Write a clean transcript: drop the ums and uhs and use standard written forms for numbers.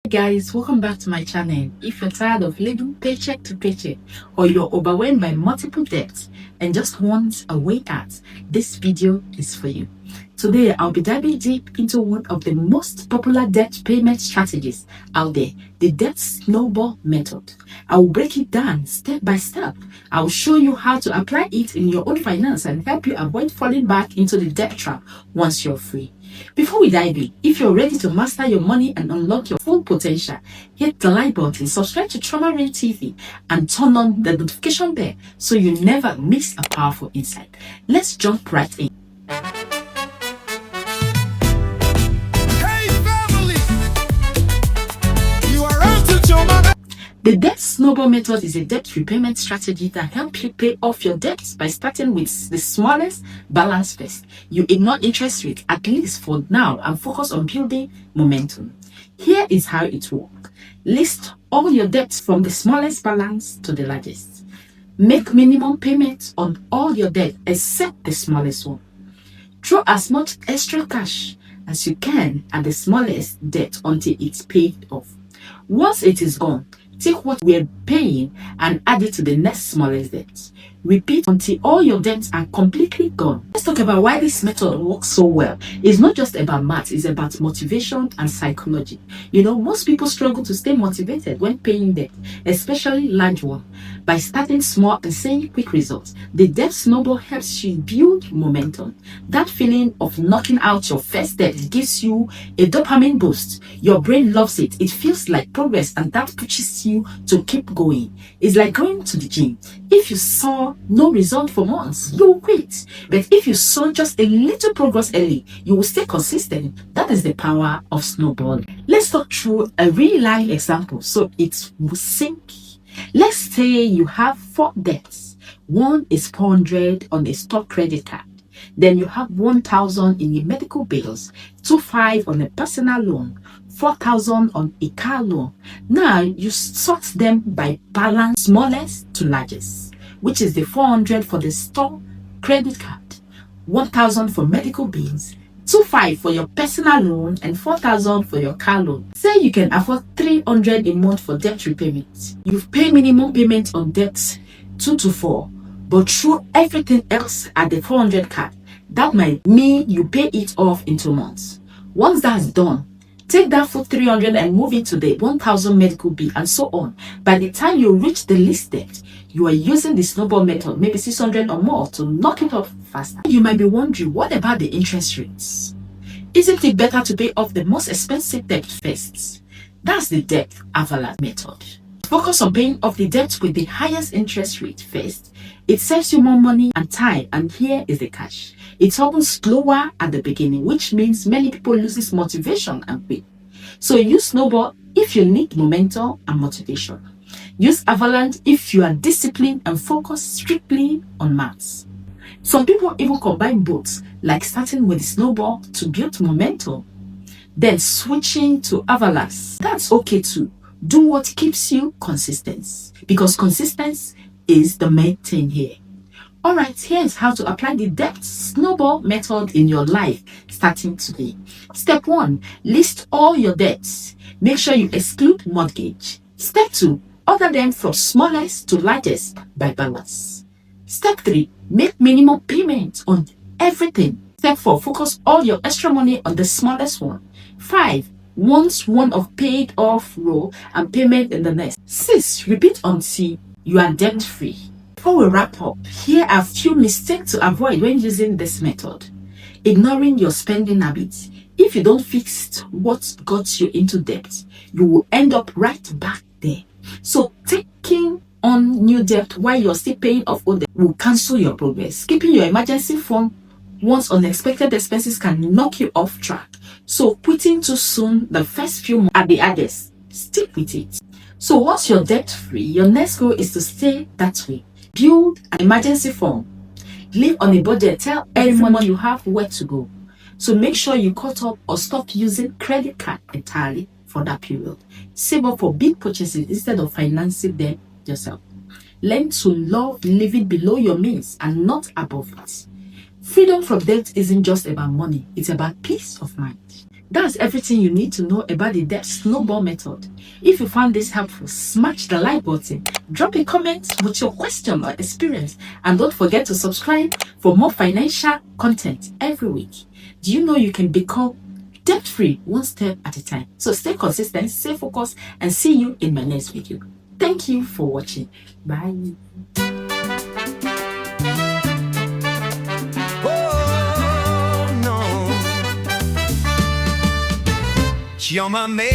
Hey guys, welcome back to my channel. If you're tired of living paycheck to paycheck or you're overwhelmed by multiple debts and just want a way out, this video is for you. Today, I'll be diving deep into one of the most popular debt payment strategies out there, the debt snowball method. I will break it down step by step. I will show you how to apply it in your own finance and help you avoid falling back into the debt trap once you're free. Before we dive in, if you're ready to master your money and unlock your full potential, hit the like button, subscribe to Chioma TV, and turn on the notification bell so you never miss a powerful insight. Let's jump right in. The debt snowball method is a debt repayment strategy that helps you pay off your debts by starting with the smallest balance first. You ignore interest rate, at least for now, and focus on building momentum. Here is how it works. List all your debts from the smallest balance to the largest. Make minimum payments on all your debt except the smallest one. Throw as much extra cash as you can at the smallest debt until it's paid off. Once it is gone, take what we're paying and add it to the next smallest debt. Repeat until all your debts are completely gone. Let's talk about why this method works so well. It's not just about math, it's about motivation and psychology. You know, most people struggle to stay motivated when paying debt, especially large one. By starting small and seeing quick results, the debt snowball helps you build momentum. That feeling of knocking out your first debt gives you a dopamine boost. Your brain loves it. It feels like progress, and that pushes you to keep going. It's like going to the gym. If you saw no result for months, you will quit. But if you saw just a little progress early, you will stay consistent. That is the power of snowball. Let's talk through a real life example so it will sink. Let's say you have 4 debts. One is 400 on a stock credit card. Then you have 1,000 in your medical bills, 2,500 on a personal loan, 4,000 on a car loan. Now you sort them by balance, smallest to largest, which is the 400 for the stock credit card, 1,000 for medical bills, 2,500 for your personal loan, and 4,000 for your car loan. Say you can afford 300 a month for debt repayment. You've paid minimum payment on debts 2 to 4, but through everything else at the 400 card. That might mean you pay it off in 2 months. Once that's done, take that full 300 and move it to the 1,000 medical bill and so on. By the time you reach the least debt, you are using the snowball method, maybe 600 or more, to knock it off faster. You might be wondering, what about the interest rates? Isn't it better to pay off the most expensive debt first? That's the debt avalanche method. Focus on paying off the debt with the highest interest rate first. It saves you more money and time, and here is the catch. It's often slower at the beginning, which means many people lose motivation and quit. So use snowball if you need momentum and motivation. Use avalanche if you are disciplined and focused strictly on maths. Some people even combine both, like starting with the snowball to build momentum, then switching to avalanche. That's okay too. Do what keeps you consistent, because consistency is the main thing here. Alright, here's how to apply the debt snowball method in your life starting today. Step 1, list all your debts. Make sure you exclude mortgage. Step 2, order them from smallest to largest by balance. Step 3, make minimum payments on everything. Step 4, focus all your extra money on the smallest one. 5, once one of paid off row and payment in the next. 6, repeat until you are debt free. Before we wrap up, here are a few mistakes to avoid when using this method. Ignoring your spending habits. If you don't fix what got you into debt, you will end up right back there. So taking on new debt while you're still paying off old debt will cancel your progress. Keeping your emergency fund once unexpected expenses can knock you off track. So quitting too soon the first few months at the hardest. Stick with it. So once you're debt free, your next goal is to stay that way. Build an emergency fund. Live on a budget. Tell everyone you have where to go. So make sure you cut up or stop using credit card entirely for that period. Save up for big purchases instead of financing them yourself. Learn to love living below your means and not above it. Freedom from debt isn't just about money, it's about peace of mind. That's everything you need to know about the debt snowball method. If you found this helpful, smash the like button, drop a comment with your question or experience, and don't forget to subscribe for more financial content every week. Do you know you can become debt-free one step at a time? So stay consistent, stay focused, and see you in my next video. Thank you for watching. Bye. Chioma made it.